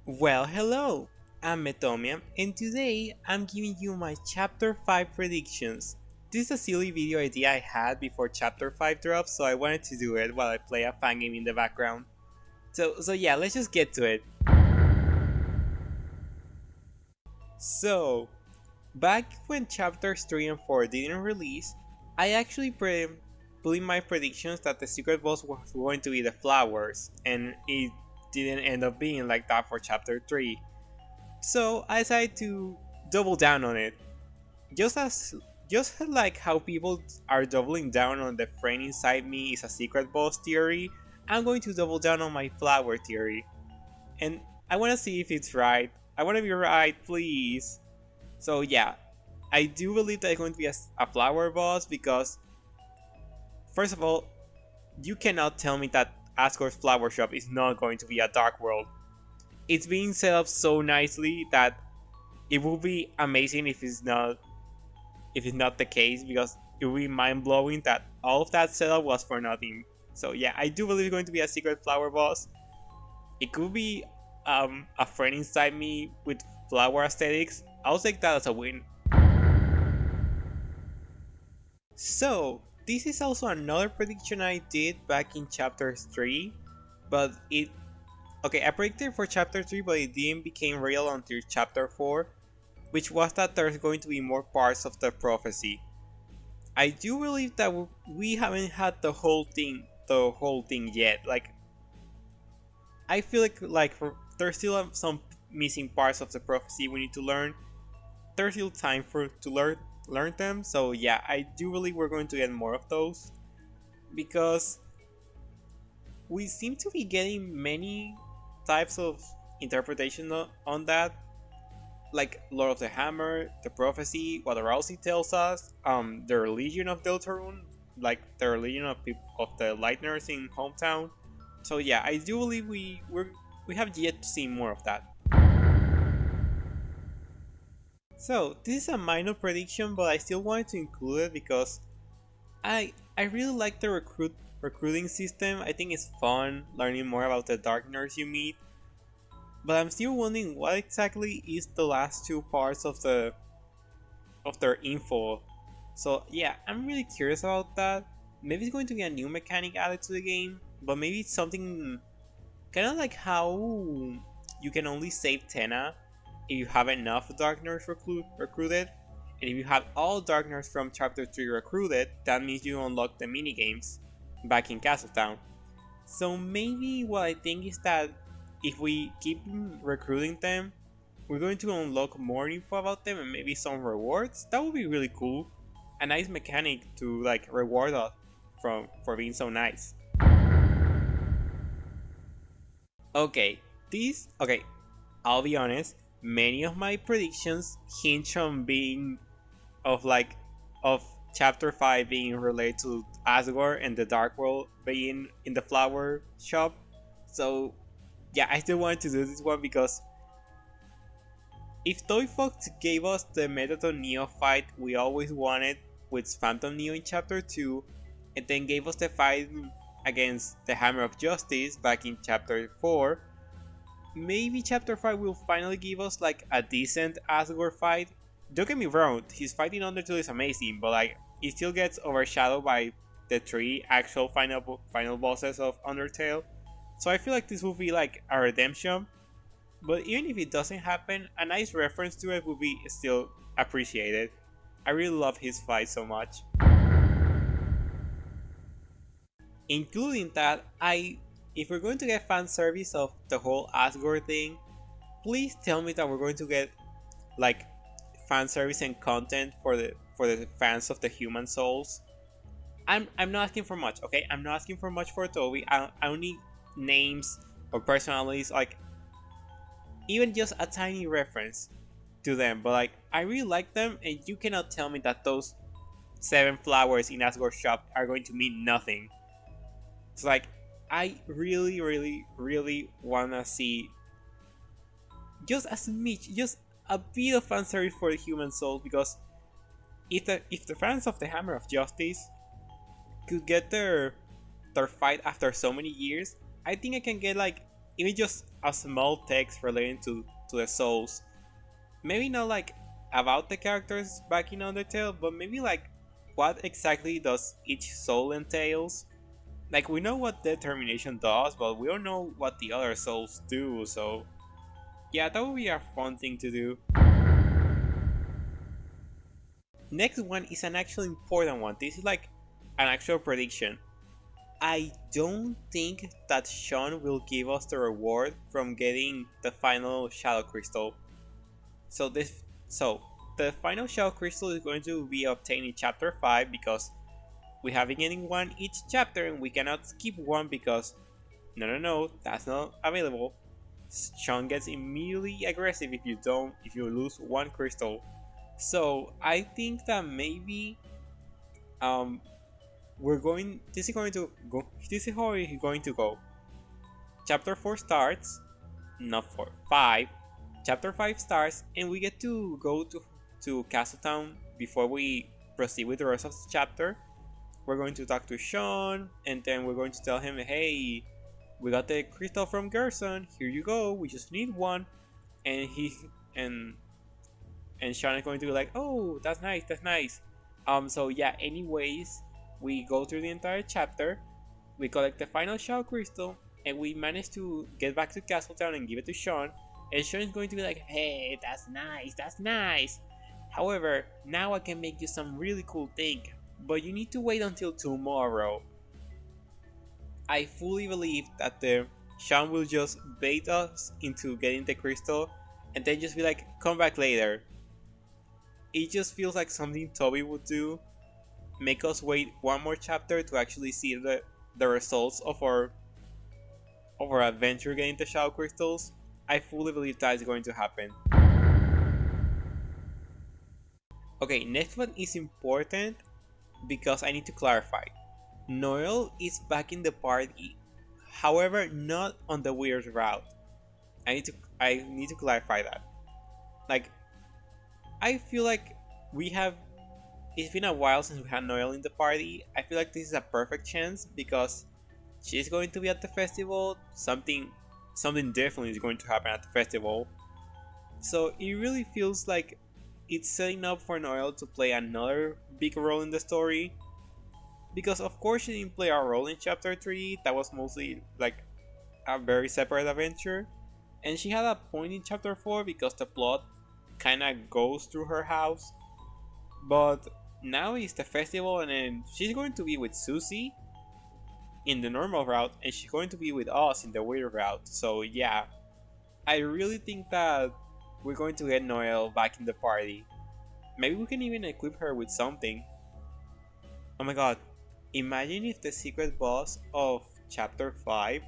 Well, hello! I'm Metomia, and today I'm giving you my Chapter 5 predictions. This is a silly video idea I had before Chapter 5 drops, so I wanted to do it while I play a fan game in the background. So yeah, let's just get to it. So, back when Chapters 3 and 4 didn't release, I actually put in my predictions that the secret boss was going to be the flowers, and it didn't end up being like that for Chapter 3. So I decided to double down on it. Just as just like how people are doubling down on the friend inside me is a secret boss theory, I'm going to double down on my flower theory. And I wanna see if it's right. I wanna be right, please. So yeah, I do believe that it's going to be a flower boss because first of all, you cannot tell me that Asgore's flower shop is not going to be a dark world. It's being set up so nicely that it would be amazing if it's not the case, because it would be mind-blowing that all of that setup was for nothing. So yeah, I do believe it's going to be a secret flower boss. It could be a friend inside me with flower aesthetics. I'll take that as a win. So this is also another prediction I did back in chapter 3, but I predicted for chapter 3, but it didn't become real until chapter 4, which was that there's going to be more parts of the prophecy. I do believe that we haven't had the whole thing yet. Like, I feel like there's still some missing parts of the prophecy we need to learn. There's still time to learn them. So yeah, I do believe we're going to get more of those because we seem to be getting many types of interpretation on that, like Lord of the Hammer, the prophecy, what Ralsei tells us, the religion of Deltarune, like the religion of the Lightners in hometown. So yeah, I do believe we have yet to see more of that. So this is a minor prediction, but I still wanted to include it because I really like the recruiting system. I think it's fun learning more about the Darkners you meet. But I'm still wondering what exactly is the last two parts of their info. So yeah, I'm really curious about that. Maybe it's going to be a new mechanic added to the game, but maybe it's something kind of like how you can only save Tenna if you have enough Darkners recruited. And if you have all Darkners from Chapter 3 recruited, that means you unlock the minigames back in Castletown. So maybe what I think is that if we keep recruiting them, we're going to unlock more info about them and maybe some rewards. That would be really cool. A nice mechanic to like reward us for being so nice. Okay, I'll be honest. Many of my predictions hinge on being of chapter 5 being related to Asgore and the Dark World being in the flower shop. So yeah, I still wanted to do this one because if Toy Fox gave us the Mettaton Neo fight we always wanted with Phantom Neo in chapter 2, and then gave us the fight against the Hammer of Justice back in chapter 4, maybe chapter 5 will finally give us like a decent Asgore fight. Don't get me wrong, his fighting Undertale is amazing, but like it still gets overshadowed by the 3 actual final bosses of Undertale. So I feel like this will be like a redemption, but even if it doesn't happen, a nice reference to it would be still appreciated. I really love his fight so much. Including that, if we're going to get fan service of the whole Asgore thing, please tell me that we're going to get like fan service and content for the fans of the human souls. I'm not asking for much, okay? I'm not asking for much for Toby. I don't need names or personalities, like even just a tiny reference to them, but like I really like them, and you cannot tell me that those 7 flowers in Asgore's shop are going to mean nothing. It's like I really wanna see just a smidge, just a bit of fan service for the human soul, because if the fans of the Hammer of Justice could get their fight after so many years, I think I can get like even just a small text relating to the souls. Maybe not like about the characters back in Undertale, but maybe like what exactly does each soul entails. Like we know what determination does, but we don't know what the other souls do, so yeah, that would be a fun thing to do. Next one is an actual important one. This is like an actual prediction. I don't think that Sean will give us the reward from getting the final Shadow Crystal. So the final Shadow Crystal is going to be obtained in chapter 5 because we have been getting one each chapter and we cannot skip one because no, that's not available. Sean gets immediately aggressive if you lose one crystal. So I think that maybe um this is how it's going to go. Chapter 4 starts, not 4, 5. Chapter 5 starts and we get to go to Castletown before we proceed with the rest of the chapter. We're going to talk to Sean and then we're going to tell him, hey, we got the crystal from Gerson, here you go, we just need one. And and Sean is going to be like, oh, that's nice. So yeah, anyways, we go through the entire chapter, we collect the final Shadow Crystal, and we manage to get back to Castletown and give it to Sean. And Sean is going to be like, hey, that's nice. However, now I can make you some really cool thing, but you need to wait until tomorrow. I fully believe that Sean will just bait us into getting the crystal and then just be like, come back later. It just feels like something Toby would do. Make us wait one more chapter to actually see the results of our adventure getting the Shadow Crystals. I fully believe that is going to happen. Okay, next one is important because I need to clarify. Noelle is back in the party, however not on the weird route. I need to clarify that. Like, I feel like it's been a while since we had Noelle in the party. I feel like this is a perfect chance because she's going to be at the festival. Something definitely is going to happen at the festival. So it really feels like it's setting up for Noelle to play another big role in the story. Because of course she didn't play a role in chapter 3, that was mostly like a very separate adventure. And she had a point in chapter 4 because the plot kinda goes through her house. But now it's the festival and then she's going to be with Susie in the normal route and she's going to be with us in the weird route. So yeah, I really think that we're going to get Noelle back in the party. Maybe we can even equip her with something. Oh my god, imagine if the secret boss of chapter 5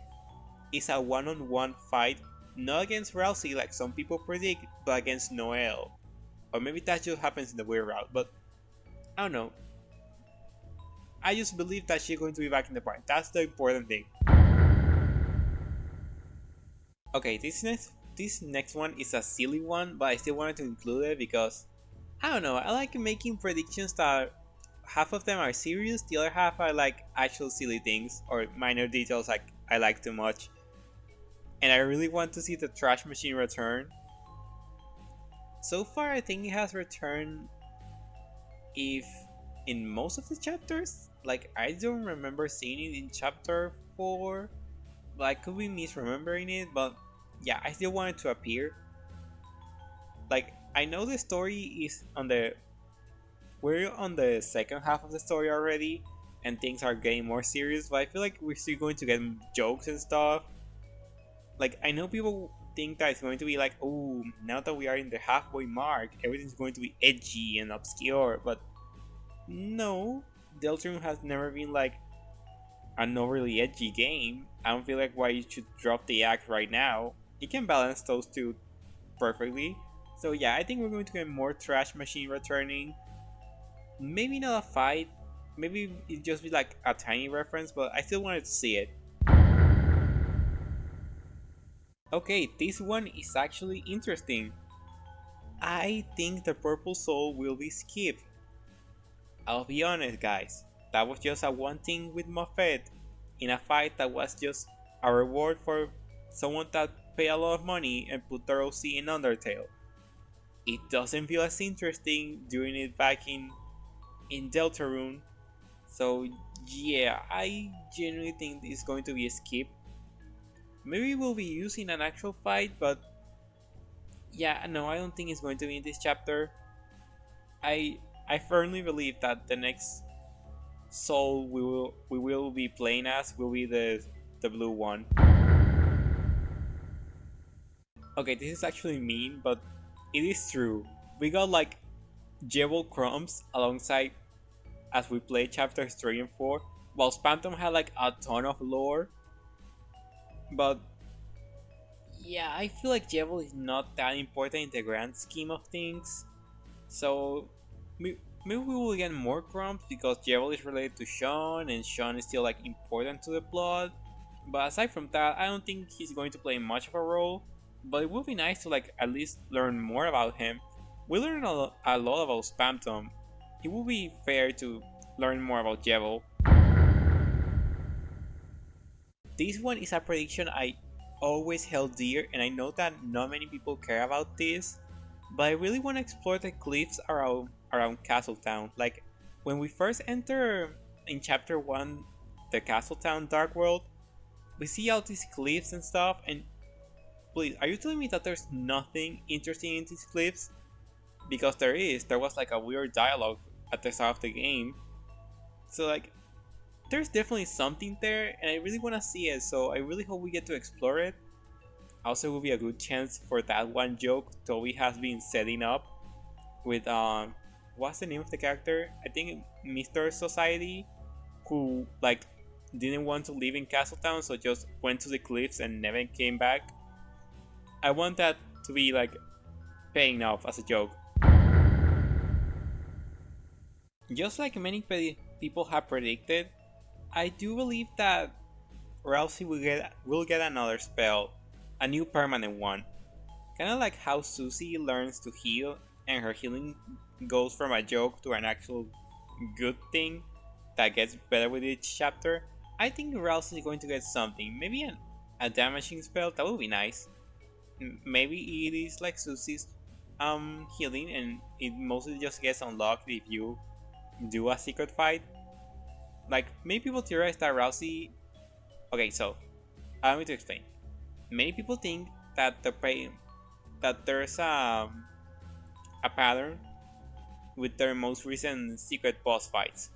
is a one-on-one fight, not against Ralsei like some people predict, but against Noelle. Or maybe that just happens in the weird route, but I don't know. I just believe that she's going to be back in the party. That's the important thing. Okay, this next one is a silly one, but I still wanted to include it because I don't know, I like making predictions that half of them are serious, the other half are like actual silly things or minor details like I like too much. And I really want to see the trash machine return. So far I think it has returned if in most of the chapters. Like I don't remember seeing it in chapter 4, but I could be misremembering it, but yeah, I still want it to appear. Like I know the story is we're on the second half of the story already and things are getting more serious, but I feel like we're still going to get jokes and stuff. Like I know people think that it's going to be like, oh, now that we are in the halfway mark, everything's going to be edgy and obscure, but no, Deltarune has never been like an overly edgy game. I don't feel like why you should drop the act right now. It can balance those two perfectly. So yeah, I think we're going to get more trash machine returning. Maybe not a fight, maybe it just be like a tiny reference, but I still wanted to see it. Okay, this one is actually interesting. I think the purple soul will be skipped. I'll be honest guys, that was just a one thing with Moffat in a fight that was just a reward someone that pay a lot of money and put the Ralsei in Undertale. It doesn't feel as interesting doing it back in Deltarune. So yeah, I genuinely think it's going to be a skip. Maybe we'll be using an actual fight, but yeah, no, I don't think it's going to be in this chapter. I I firmly believe that the next soul we will be playing as will be the blue one. Okay, this is actually mean, but it is true. We got like Jevil crumbs alongside as we played chapters 3 and 4, while Phantom had like a ton of lore. But yeah, I feel like Jevil is not that important in the grand scheme of things. So maybe we will get more crumbs because Jevil is related to Sean and Sean is still like important to the plot. But aside from that, I don't think he's going to play much of a role. But it would be nice to like at least learn more about him. We learned a lot about Spamtom. It would be fair to learn more about Jevil. This one is a prediction I always held dear, and I know that not many people care about this, but I really want to explore the cliffs around Castletown. Like when we first enter in chapter 1 the Castletown Dark World, we see all these cliffs and stuff, and please, are you telling me that there's nothing interesting in these cliffs? Because there was like a weird dialogue at the start of the game. So like there's definitely something there and I really want to see it, so I really hope we get to explore it. Also, it will be a good chance for that one joke Toby has been setting up with what's the name of the character? I think Mr. Society, who like didn't want to live in Castletown, so just went to the cliffs and never came back. I want that to be like paying off as a joke. Just like many people have predicted, I do believe that Ralsei will get another spell, a new permanent one. Kinda like how Susie learns to heal and her healing goes from a joke to an actual good thing that gets better with each chapter. I think Ralsei is going to get something, maybe a damaging spell. That would be nice. Maybe it is like Susie's healing and it mostly just gets unlocked if you do a secret fight. Like many people theorize that Ralsei. Okay, so allow me to explain. Many people think that that there's a pattern with their most recent secret boss fights.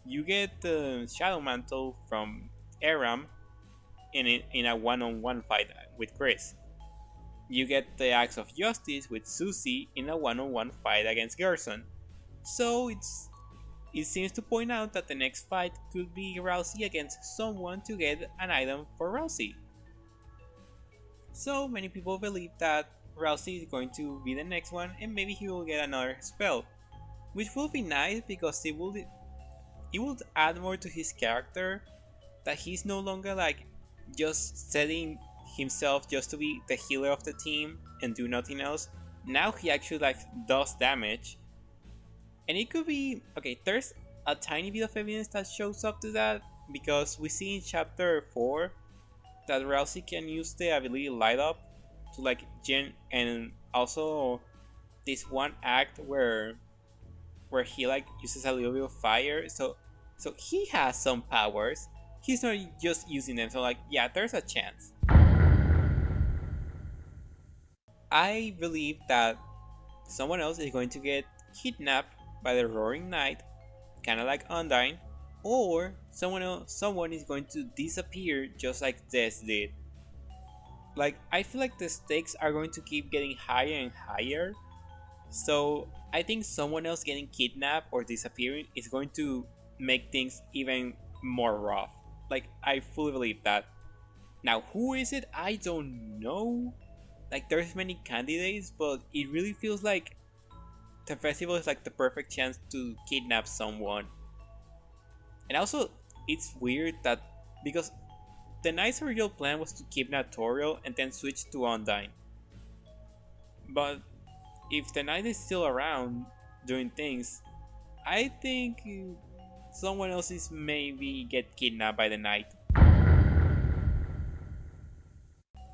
You get the Shadow Mantle from Aram in a one-on-one fight with Chris. You get the Axe of Justice with Susie in a one-on-one fight against Gerson. So it seems to point out that the next fight could be Ralsei against someone to get an item for Ralsei. So many people believe that Ralsei is going to be the next one and maybe he will get another spell. Which will be nice because it will add more to his character, that he's no longer like just setting himself just to be the healer of the team and do nothing else. Now he actually like does damage. And it could be okay, there's a tiny bit of evidence that shows up to that because we see in chapter 4 that Ralsei can use the ability Light Up to like and also this one act where he like uses a little bit of fire, so he has some powers. He's not just using them, so like yeah, there's a chance. I believe that someone else is going to get kidnapped by the Roaring Knight, kinda like Undyne, or someone is going to disappear just like Des did. Like I feel like the stakes are going to keep getting higher and higher, so I think someone else getting kidnapped or disappearing is going to make things even more rough. Like I fully believe that. Now who is it? I don't know. Like there's many candidates, but it really feels like the festival is like the perfect chance to kidnap someone. And also it's weird that because the Knight's original plan was to kidnap Toriel and then switch to Undyne. But if the Knight is still around doing things, I think someone else is maybe get kidnapped by the Knight.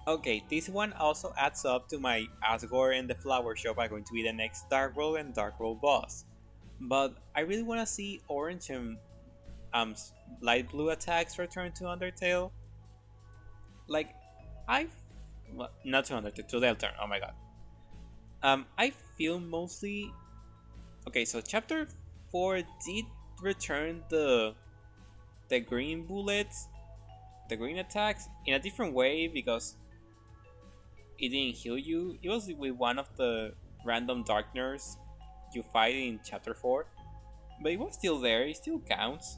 Okay, this one also adds up to my Asgore and the Flower Shop are going to be the next Dark World and Dark World boss. But I really want to see orange and um, light blue attacks return to Undertale. Like, I. Well, not to Undertale, to Deltarune, oh my god. I feel mostly. Okay, so chapter 4 did return the green bullets, the green attacks, in a different way because it didn't heal you. It was with one of the random Darkners you fight in chapter 4, but it was still there, it still counts.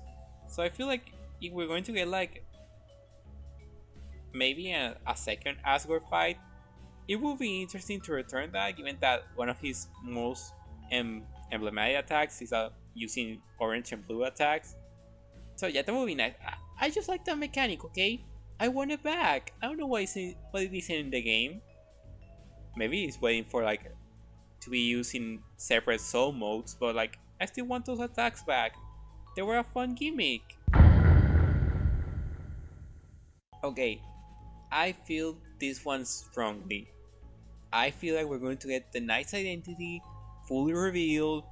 So I feel like if we're going to get like maybe a second Asgore fight, it would be interesting to return that, given that one of his most emblematic attacks is using orange and blue attacks. So yeah, that would be nice. I just like that mechanic, okay? I want it back. I don't know why it isn't in the game. Maybe it's waiting for like to be used in separate soul modes, but like I still want those attacks back. They were a fun gimmick. Okay, I feel this one strongly. I feel like we're going to get the knight's identity fully revealed,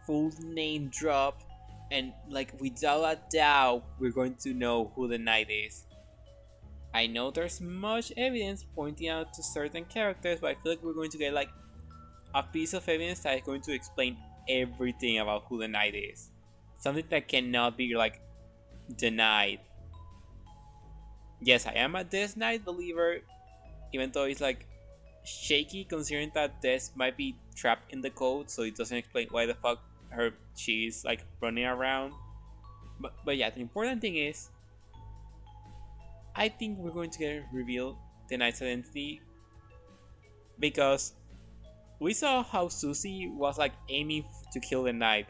full name drop, and like without a doubt, we're going to know who the knight is. I know there's much evidence pointing out to certain characters, but I feel like we're going to get like a piece of evidence that is going to explain everything about who the knight is. Something that cannot be like denied. Yes, I am a Death Knight believer, even though it's like shaky considering that Death might be trapped in the code, so it doesn't explain why the fuck she's like running around. But yeah, the important thing is I think we're going to get revealed the knight's identity because we saw how Susie was like aiming to kill the knight,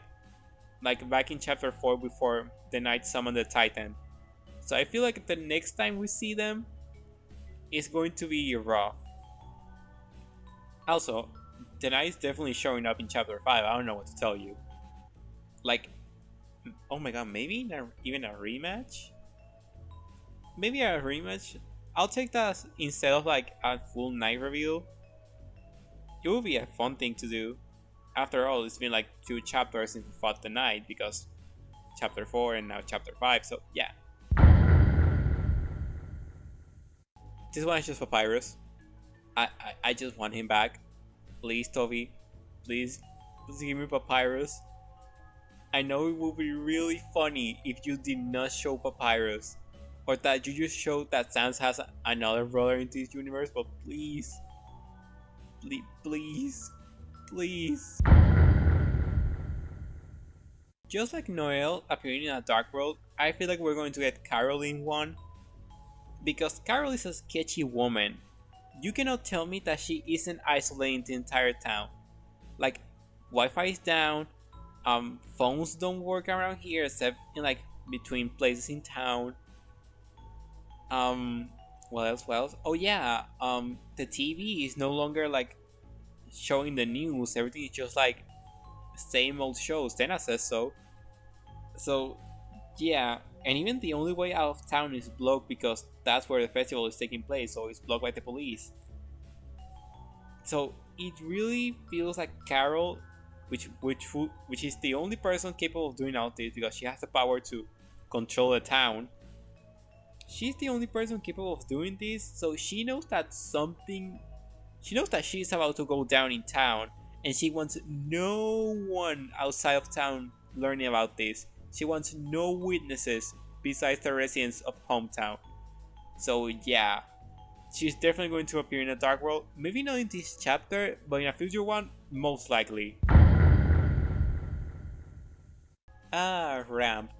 like back in chapter 4 before the knight summoned the Titan. So I feel like the next time we see them, it's going to be rough. Also, the knight is definitely showing up in chapter 5. I don't know what to tell you. Like, oh my god, maybe even a rematch? Maybe a rematch? I'll take that instead of like a full knight reveal. It would be a fun thing to do. After all, it's been like 2 chapters since we fought the knight because chapter 4 and now chapter 5, so yeah. This one is just Papyrus. I just want him back. Please, Toby. Please give me Papyrus. I know it would be really funny if you did not show Papyrus. Or that you just showed that Sans has another brother in this universe, but please. Please. Just like Noelle appearing in a Dark World, I feel like we're going to get Carol in one. Because Carol is a sketchy woman. You cannot tell me that she isn't isolating the entire town. Like, Wi-Fi is down, phones don't work around here except in like between places in town. What else? Oh yeah, the TV is no longer like showing the news. Everything is just like same old shows. Tena says so. So yeah, and even the only way out of town is blocked because that's where the festival is taking place, so it's blocked by the police. So it really feels like Carol, which is the only person capable of doing all this because she has the power to control the town. She's the only person capable of doing this, so she knows that she's about to go down in town, and she wants no one outside of town learning about this. She wants no witnesses besides the residents of hometown. So yeah, she's definitely going to appear in a Dark World. Maybe not in this chapter, but in a future one, most likely. Ramp.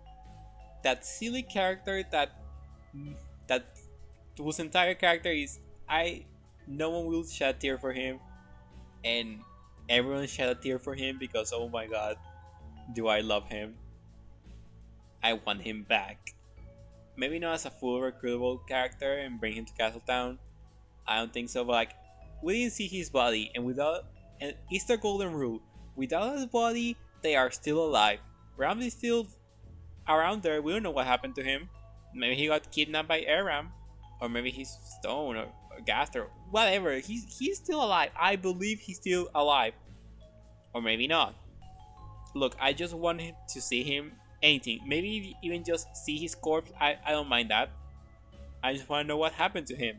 That silly character that whose entire character is no one will shed a tear for him, and everyone shed a tear for him because oh my god, do I love him. I want him back. Maybe not as a full recruitable character and bring him to Castletown. I don't think so, but like, we didn't see his body, and it's the golden rule. Without his body, they are still alive. Ram is still around there. We don't know what happened to him. Maybe he got kidnapped by Aram. or maybe he's stoned or gassed or whatever. He's still alive. I believe he's still alive, or maybe not. Look, I just want him to see him. Anything, maybe even just see his corpse. I don't mind that. I just want to know what happened to him,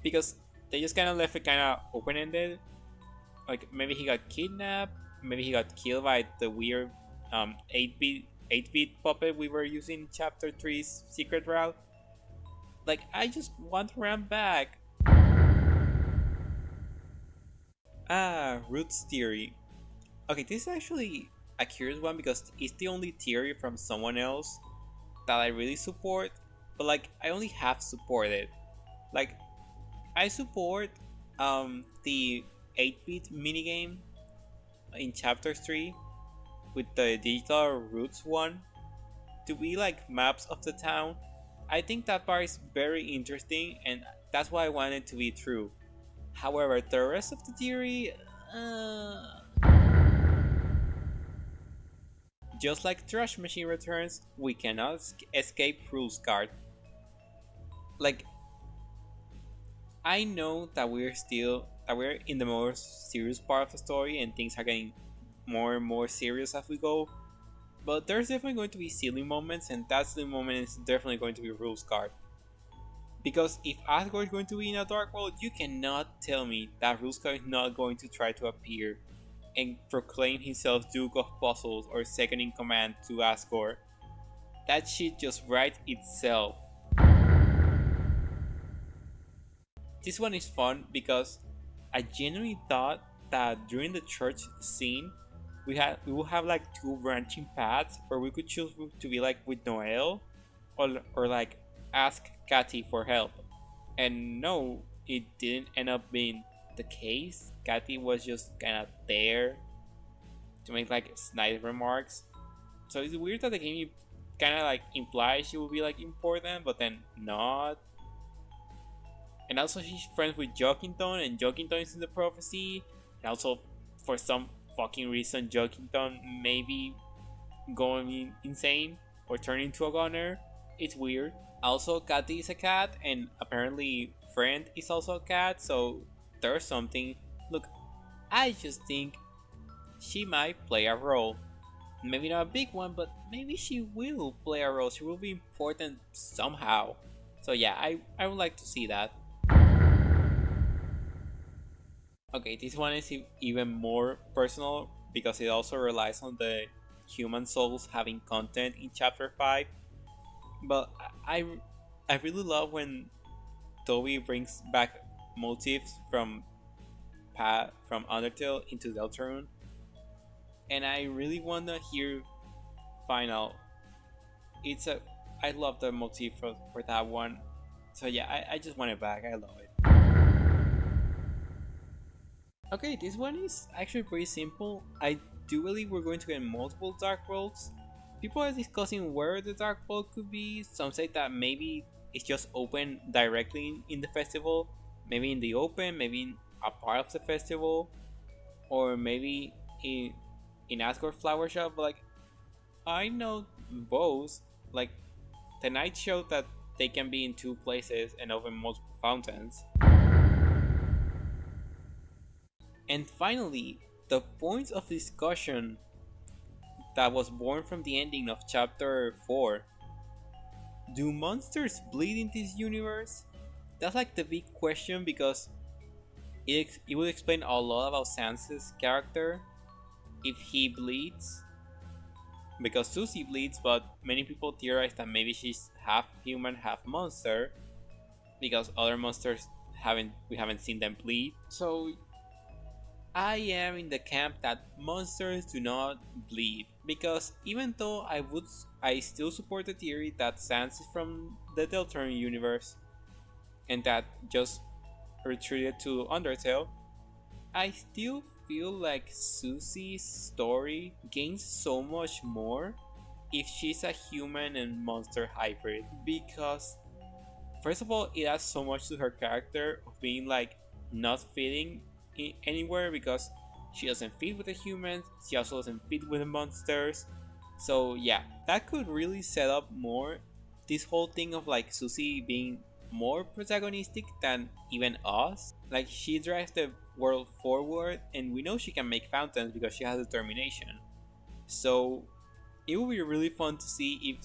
because they just kind of left it kind of open-ended. Like maybe he got kidnapped, maybe he got killed by the weird 8-bit puppet we were using in chapter 3's secret route. Like I just want to run back. Roots theory. Okay, this is actually a curious one because it's the only theory from someone else that I really support, but like I only half support it. Like I support the 8-bit minigame in chapter 3 with the digital roots one to be like maps of the town. I think that part is very interesting and that's why I want it to be true. However, the rest of the theory, just like Trash Machine Returns, we cannot escape Rouxls Kaard. Like, I know that we're in the more serious part of the story and things are getting more and more serious as we go, but there's definitely going to be silly moments, and that silly moment is definitely going to be Rouxls Kaard. Because if Asgore is going to be in a dark world, you cannot tell me that Rouxls Kaard is not going to try to appear and proclaim himself Duke of Puzzles or second in command to Asgore. That shit just writes itself. This one is fun because I genuinely thought that during the church scene we will have like two branching paths where we could choose to be like with Noelle or like ask Catti for help. And no, it didn't end up being the case. Catti was just kind of there to make like snide remarks. So it's weird that the game kind of like implies she will be like important, but then not. And also she's friends with Jokington, and Jokington is in the prophecy. And also, for some fucking reason, Jokington may be going insane or turning into a gunner. It's weird. Also, Catti is a cat, and apparently Friend is also a cat, so there's something. Look, I just think she might play a role. Maybe not a big one, but maybe she will play a role. She will be important somehow. So yeah, I would like to see that. Okay, this one is even more personal because it also relies on the human souls having content in chapter 5. But I really love when Toby brings back motifs from Undertale into Deltarune, and I really want to hear final. I love the motif for that one, so yeah, I just want it back. I love it. Okay, this one is actually pretty simple. I do believe we're going to get multiple dark worlds. People are discussing where the dark world could be. Some say that maybe it's just open directly in the festival, maybe in the open, maybe in a part of the festival, or maybe in Asgore Flower Shop. But like, I know both. Like, the night showed that they can be in two places and open multiple fountains. And finally, the points of discussion that was born from the ending of chapter 4. Do monsters bleed in this universe? That's like the big question because it will explain a lot about Sansa's character if he bleeds. Because Susie bleeds, but many people theorize that maybe she's half human, half monster, because other monsters we haven't seen them bleed. So I am in the camp that monsters do not bleed, because even though I still support the theory that Sans is from the Deltarune universe and that just retreated to Undertale, I still feel like Susie's story gains so much more if she's a human and monster hybrid, because first of all, it adds so much to her character of being like not fitting anywhere because she doesn't fit with the humans, she also doesn't fit with the monsters. So yeah, that could really set up more this whole thing of like Susie being more protagonistic than even us. Like, she drives the world forward, and we know she can make fountains because she has determination. So it will be really fun to see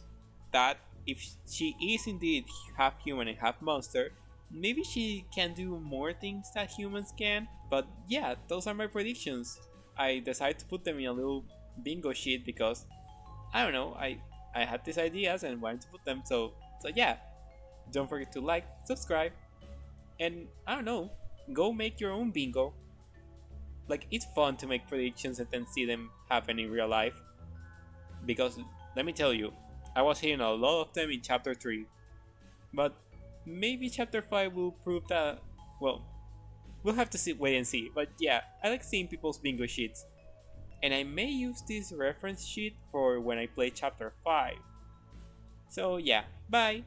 if she is indeed half human and half monster. Maybe she can do more things that humans can. But yeah, those are my predictions. I decided to put them in a little bingo sheet because I don't know, I had these ideas and wanted to put them. So yeah, don't forget to like, subscribe, and I don't know, go make your own bingo. Like, it's fun to make predictions and then see them happen in real life. Because let me tell you, I was hitting a lot of them in chapter 3. But maybe chapter 5 will prove that, well, we'll have to wait and see. But yeah, I like seeing people's bingo sheets. And I may use this reference sheet for when I play chapter 5. So yeah, bye!